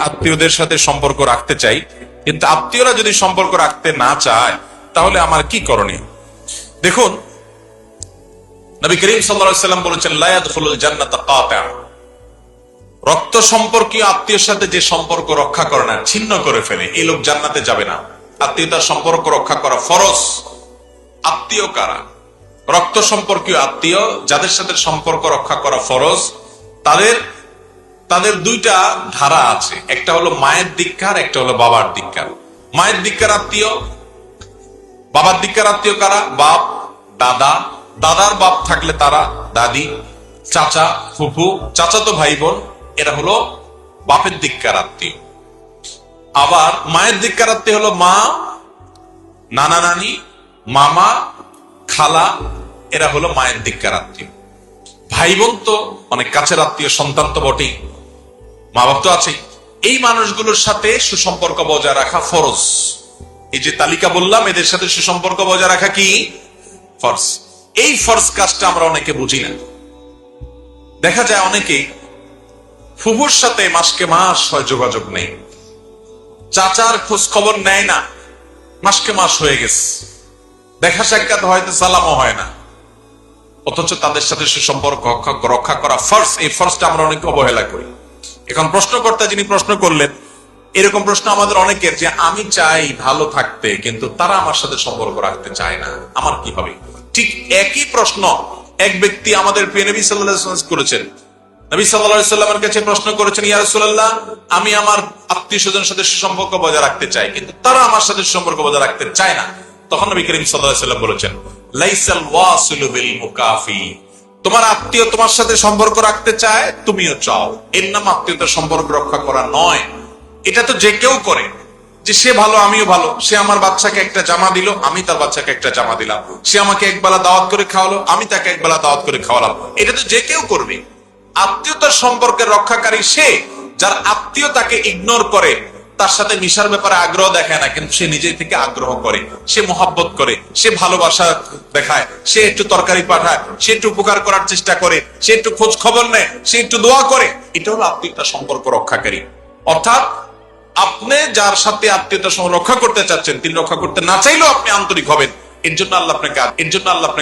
আত্মীয়দের সাথে সম্পর্ক রাখতে চাই, কিন্তু আত্মীয়রা যদি সম্পর্ক রাখতে না চায় তাহলে আমার কি করণীয়? দেখুন, নবী করিম সাল্লাল্লাহু আলাইহি ওয়াসাল্লাম বলেছেন, লা ইয়াদখুলুল জান্নাতা কাতিআ। রক্ত সম্পর্কীয় আত্মীয়ের সাথে যে সম্পর্ক রক্ষা করে না, ছিন্ন করে ফেলে, এই লোক জান্নাতে যাবে না। আত্মীয়তার সম্পর্ক রক্ষা করা ফরজ। আত্মীয় কারা? রক্ত সম্পর্কীয় আত্মীয় যাদের সাথে সম্পর্ক রক্ষা করা ফরজ, তাদের দুইটা ধারা আছে, একটা হলো মায়ের দিককার, একটা হলো বাবার দিককার। মায়ের দিককার আত্মীয়, বাবার দিককার আত্মীয় কারা? বাপ, দাদা, দাদার বাপ থাকলে তারা, দাদি, চাচা, ফুফু, চাচাতো ভাই বোন, এরা হলো বাপের দিককার আত্মীয়। আবার মায়ের দিককার আত্মীয় হলো মা, নানা নানি, মামা, খালা, এরা হলো মায়ের দিককার আত্মীয়। ভাই বোন তো অনেক কাছের আত্মীয়, সন্তান তো বটেই, মা বাপ তো আছেই। এই মানুষগুলোর সাথে সুসম্পর্ক বজায় রাখা ফরজ। এই যে তালিকা বললাম, এদের সাথে সুসম্পর্ক বজায় রাখা কি ফরজ। এই ফরজ কাজটা আমরা অনেকে বুঝি না। দেখা যায় অনেকে ফুফুর সাথে মাসকে মাস হয় যোগাযোগ নেই, চাচার খোঁজ খবর নেয় না, মাসকে মাস হয়ে গেছে, দেখা সাক্ষাৎ হয়তো সালামও হয় না, অথচ তাদের সাথে সুসম্পর্ক রক্ষা করা ফরজ। এই ফরজটা আমরা অনেকে অবহেলা করি। এখন প্রশ্নকর্তা যিনি প্রশ্ন করলেন, এরকম প্রশ্ন আমাদের অনেকের, যে আমি চাই ভালো থাকতে, কিন্তু তারা আমার সাথে সম্পর্ক রাখতে চায় না, আমার কি হবে? ঠিক একই প্রশ্ন এক ব্যক্তি আমাদের প্রিয় নবী সাল্লাল্লাহু আলাইহি ওয়াসাল্লাম করেছেন। নবী সাল্লাল্লাহু আলাইহি ওয়াসাল্লামের কাছে প্রশ্ন করেছেন, ইয়া রাসূলুল্লাহ, আমি আমার আত্মীয় স্বজনের সাথে সুসম্পর্ক বজায় রাখতে চাই, কিন্তু তারা আমার সাথে সম্পর্ক বজায় রাখতে চায় না। তখন নবী করিম সাল্লাল্লাহু আলাইহি ওয়াসাল্লাম বলেছেন, লাইসাল ওয়াসিলু বিল মুকাফি। তোমার আত্মীয় তোমার সাথে সম্পর্ক রাখতে চায়, তুমিও চাও, এর নাম আত্মীয়তার সম্পর্ক রক্ষা করা নয়। এটা তো যে কেউ করে, যে সে ভালো আমিও ভালো, সে আমার বাচ্চাকে একটা জামা দিল, আমি তার বাচ্চাকে একটা জামা দিলাম, সে আমাকে একবেলা দাওয়াত করে খাওয়ালো, আমি তাকে একবেলা দাওয়াত করে খাওয়ালাম। এটা তো যে কেউ করবে। আত্মীয়তার সম্পর্কের রক্ষাকারী সে, যার আত্মীয় তাকে ইগনোর করে, তার সাথে মিশার ব্যাপারে আগ্রহ দেখায় না, কিন্তু সে নিজে থেকে আগ্রহ করে, সে মোহাব্বত করে, সে ভালোবাসা দেখায়, সে একটু তরকারি পাঠায়, সে একটু উপকার করার চেষ্টা করে, সে একটু খোঁজ খবর নেয়, সে একটু দোয়া করে। এটা হলো আত্মীয়তার সম্পর্ক রক্ষাকারী। অর্থাৎ আপনি যার সাথে আত্মীয়তা রক্ষা করতে চাচ্ছেন, তিনি রক্ষা করতে না চাইলেও আপনি আন্তরিক হবেন। এর জন্য আল্লাহ আপনাকে